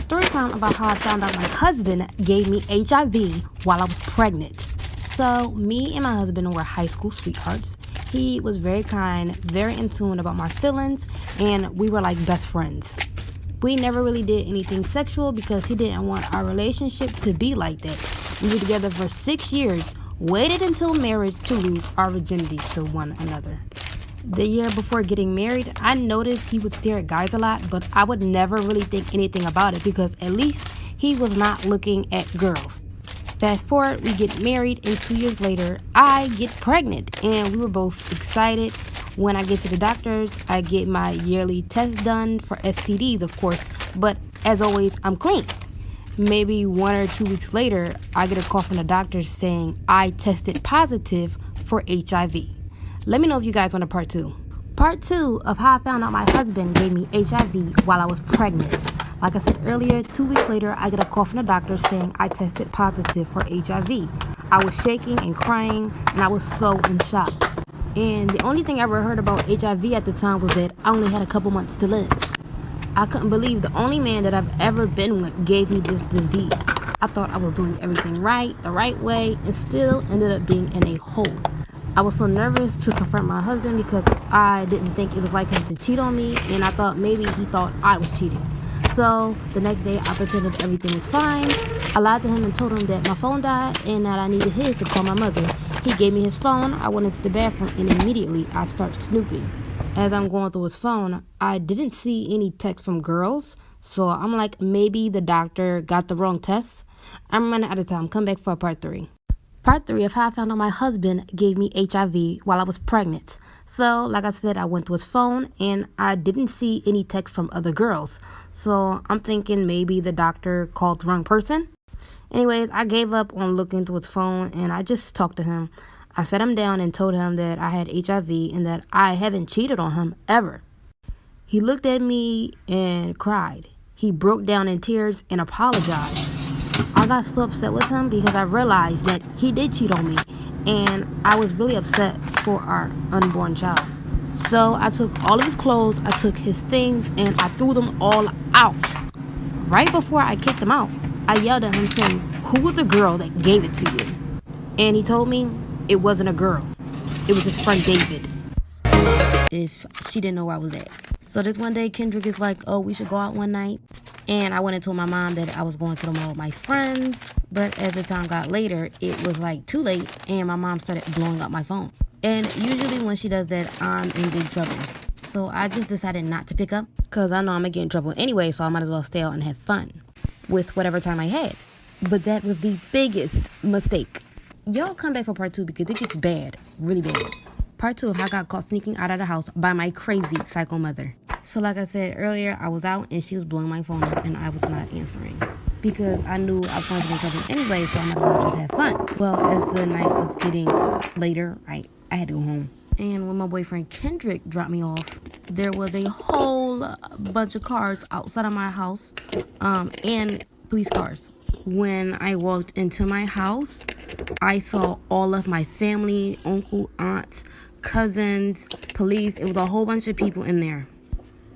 Story time about how I found out my husband gave me HIV while I was pregnant. So, me and my husband were high school sweethearts. He was very kind, very in tune about my feelings, and we were like best friends. We never really did anything sexual because he didn't want our relationship to be like that. We were together for 6 years, waited until marriage to lose our virginity to one another. The year before getting married, I noticed he would stare at guys a lot, but I would never really think anything about it because at least he was not looking at girls. Fast forward, we get married, and 2 years later, I get pregnant, and we were both excited. When I get to the doctors, I get my yearly test done for STDs, of course, but as always, I'm clean. Maybe 1 or 2 weeks later, I get a call from the doctor saying I tested positive for HIV. Let me know if you guys want a part 2. Part 2 of how I found out my husband gave me HIV while I was pregnant. Like I said earlier, 2 weeks later, I get a call from the doctor saying I tested positive for HIV. I was shaking and crying, and I was so in shock. And the only thing I ever heard about HIV at the time was that I only had a couple months to live. I couldn't believe the only man that I've ever been with gave me this disease. I thought I was doing everything right, the right way, and still ended up being in a hole. I was so nervous to confront my husband because I didn't think it was like him to cheat on me, and I thought maybe he thought I was cheating. So the next day I pretended everything was fine. I lied to him and told him that my phone died and that I needed his to call my mother. He gave me his phone. I went into the bathroom and immediately I start snooping. As I'm going through his phone, I didn't see any text from girls, so I'm like, maybe the doctor got the wrong test. I'm running out of time. Come back for part 3. Part 3 of how I found out my husband gave me HIV while I was pregnant. So, like I said, I went to his phone and I didn't see any text from other girls. So, I'm thinking maybe the doctor called the wrong person. Anyways, I gave up on looking through his phone and I just talked to him. I sat him down and told him that I had HIV and that I haven't cheated on him ever. He looked at me and cried. He broke down in tears and apologized. I got so upset with him because I realized that he did cheat on me, and I was really upset for our unborn child. So I took all of his clothes, I took his things, and I threw them all out. Right before I kicked him out, I yelled at him saying, "Who was the girl that gave it to you?" And he told me it wasn't a girl. It was his friend David. If she didn't know where I was at. So this one day, Kendrick is like, "Oh, we should go out one night." And I went and told my mom that I was going to the mall with my friends. But as the time got later, it was like too late, and my mom started blowing up my phone. And usually when she does that, I'm in big trouble. So I just decided not to pick up because I know I'm going to get in trouble anyway, so I might as well stay out and have fun with whatever time I had. But that was the biggest mistake. Y'all come back for part 2 because it gets bad, really bad. Part 2 of how I got caught sneaking out of the house by my crazy psycho mother. So like I said earlier, I was out and she was blowing my phone up and I was not answering. Because I knew I was going to get in trouble anyway, so I might as well just have fun. Well, as the night was getting later, I had to go home. And when my boyfriend Kendrick dropped me off, there was a whole bunch of cars outside of my house, and police cars. When I walked into my house, I saw all of my family, uncle, aunts, cousins, police. It was a whole bunch of people in there.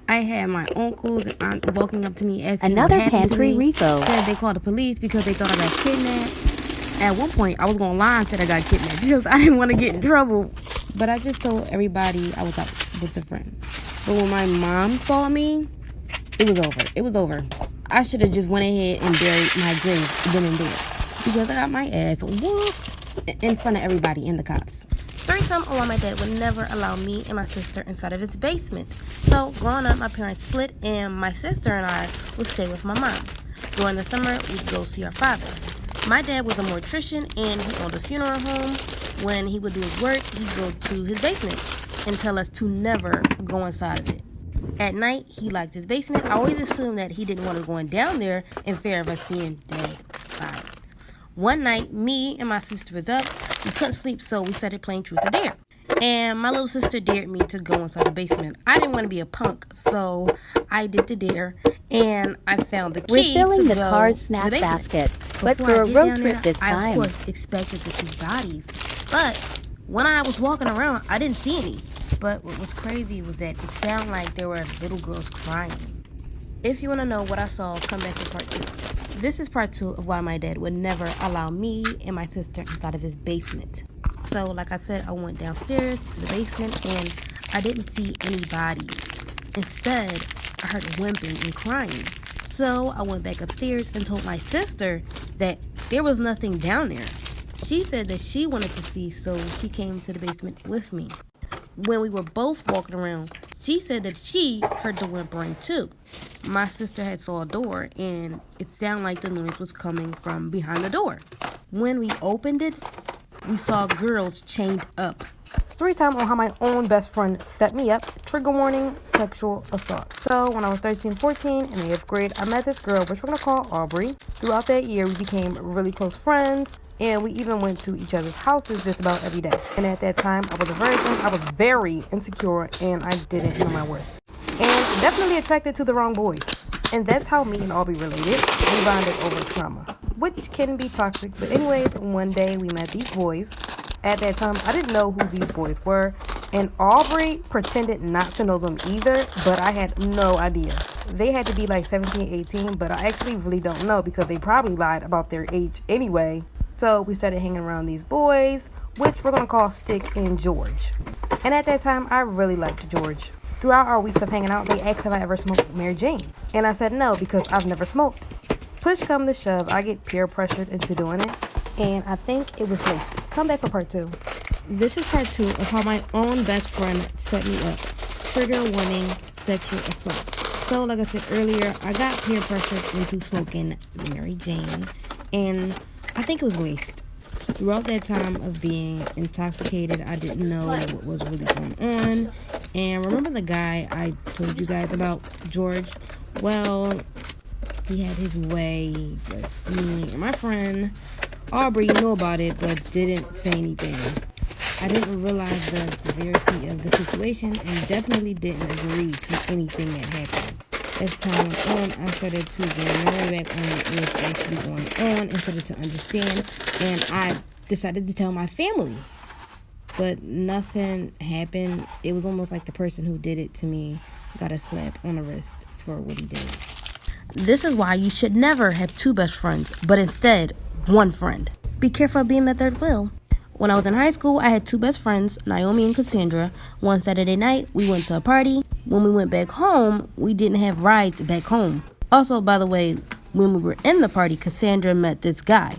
I had my uncles and aunt walking up to me asking Another what happened Pantry to me. repo. Said they called the police because they thought I got kidnapped. At one point, I was going to lie and said I got kidnapped because I didn't want to get in trouble. But I just told everybody I was out with a friend. But when my mom saw me, it was over. It was over. I should have just went ahead and buried my grave then and there. Because I got my ass whooped in front of everybody and the cops. Storytime on why my dad would never allow me and my sister inside of his basement. So, growing up, my parents split, and my sister and I would stay with my mom. During the summer, we'd go see our father. My dad was a mortician, and he owned a funeral home. When he would do his work, he'd go to his basement and tell us to never go inside of it. At night, he liked his basement. I always assumed that he didn't want us going down there in fear of us seeing dead bodies. One night, me and my sister was up. We couldn't sleep, so we started playing Truth or Dare. And my little sister dared me to go inside the basement. I didn't want to be a punk, so I did the dare, and I found the key Refilling to the go car's to snack the basement. basket, but Before for I a get road down trip there, this I, time. of course, expected to see bodies. But when I was walking around, I didn't see any. But what was crazy was that it sounded like there were little girls crying. If you want to know what I saw, come back to part 2. This is part 2 of why my dad would never allow me and my sister inside of his basement. So, like I said, I went downstairs to the basement and I didn't see anybody. Instead, I heard whimpering and crying. So, I went back upstairs and told my sister that there was nothing down there. She said that she wanted to see, so she came to the basement with me. When we were both walking around, she said that she heard the whimpering too. My sister had saw a door, and it sounded like the noise was coming from behind the door. When we opened it, we saw girls chained up. Story time on how my own best friend set me up. Trigger warning, sexual assault. So when I was 13, 14, in the 8th grade, I met this girl, which we're going to call Aubrey. Throughout that year, we became really close friends. And we even went to each other's houses just about every day. And at that time, I was a virgin. I was very insecure, and I didn't know my worth. And definitely attracted to the wrong boys. And that's how me and Aubrey related. We bonded over trauma, which can be toxic. But anyways, one day we met these boys. At that time, I didn't know who these boys were. And Aubrey pretended not to know them either, but I had no idea. They had to be like 17, 18, but I actually really don't know because they probably lied about their age anyway. So we started hanging around these boys, which we're going to call Stick and George. And at that time, I really liked George. Throughout our weeks of hanging out, they asked if I ever smoked Mary Jane. And I said no, because I've never smoked. Push come to shove, I get peer pressured into doing it. And I think it was late. Come back for part 2. This is part 2 of how my own best friend set me up. Trigger warning, sexual assault. So like I said earlier, I got peer pressured into smoking Mary Jane. And I think it was laced. Throughout that time of being intoxicated, I didn't know what was really going on. And remember the guy I told you guys about, George? Well, he had his way with me and my friend. Aubrey knew about it, but didn't say anything. I didn't realize the severity of the situation and definitely didn't agree to anything that happened. As time went on, I started to get married back on what was actually going on and started to understand. And I decided to tell my family. But nothing happened. It was almost like the person who did it to me got a slap on the wrist for what he did. This is why you should never have 2 best friends, but instead, 1 friend. Be careful of being the third wheel. When I was in high school, I had 2 best friends, Naomi and Cassandra. One Saturday night, we went to a party. When we went back home, we didn't have rides back home. Also, by the way, when we were in the party, Cassandra met this guy.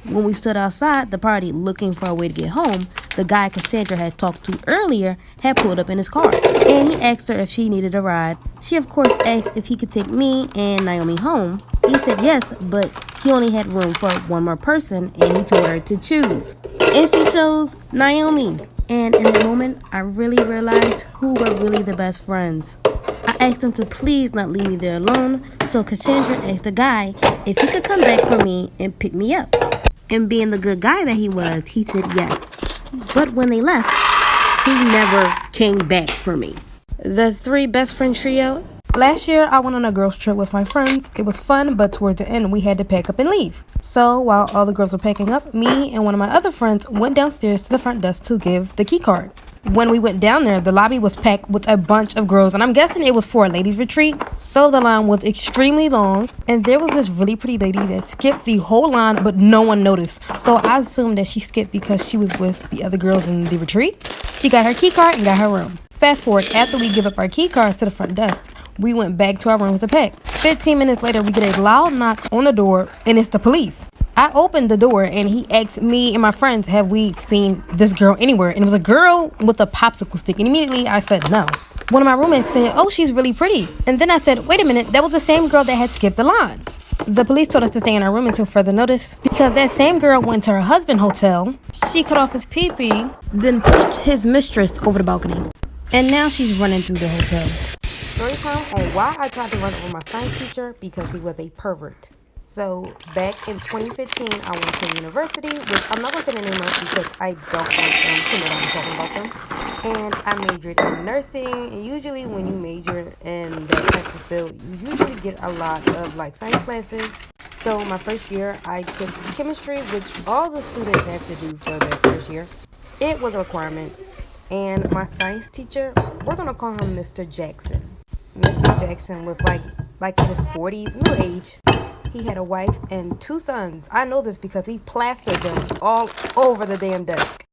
When we stood outside the party looking for a way to get home, the guy Cassandra had talked to earlier had pulled up in his car. And he asked her if she needed a ride. She, of course, asked if he could take me and Naomi home. He said yes, but he only had room for 1 more person, and he told her to choose. And she chose Naomi. And in that moment, I really realized who were really the best friends. I asked him to please not leave me there alone, so Cassandra asked the guy if he could come back for me and pick me up. And being the good guy that he was, he said yes. But when they left, he never came back for me. The 3 best friend trio. Last year, I went on a girls' trip with my friends. It was fun, but towards the end, we had to pack up and leave. So while all the girls were packing up, me and one of my other friends went downstairs to the front desk to give the key card. When we went down there, the lobby was packed with a bunch of girls, and I'm guessing it was for a ladies' retreat. So the line was extremely long, and there was this really pretty lady that skipped the whole line, but no one noticed. So I assumed that she skipped because she was with the other girls in the retreat. She got her key card and got her room. Fast forward, after we give up our key cards to the front desk, we went back to our rooms to pack. 15 minutes later, we get a loud knock on the door, and it's the police. I opened the door, and he asked me and my friends, have we seen this girl anywhere? And it was a girl with a popsicle stick, and immediately I said no. One of my roommates said, oh, she's really pretty. And then I said, wait a minute, that was the same girl that had skipped the line. The police told us to stay in our room until further notice because that same girl went to her husband's hotel. She cut off his pee-pee, then pushed his mistress over the balcony. And now she's running through the hotel. Story time on why I tried to run over my science teacher because he was a pervert. So back in 2015, I went to university, which I'm not going to say the name of because I don't want them to know I'm talking about them. And I majored in nursing, and usually when you major in that type of field, you usually get a lot of like science classes. So my first year, I took chemistry, which all the students have to do for their first year. It was a requirement. And my science teacher, we're going to call him Mr. Jackson. Mr. Jackson was like like in his 40s, middle age. He had a wife and 2 sons. I know this because he plastered them all over the damn desk.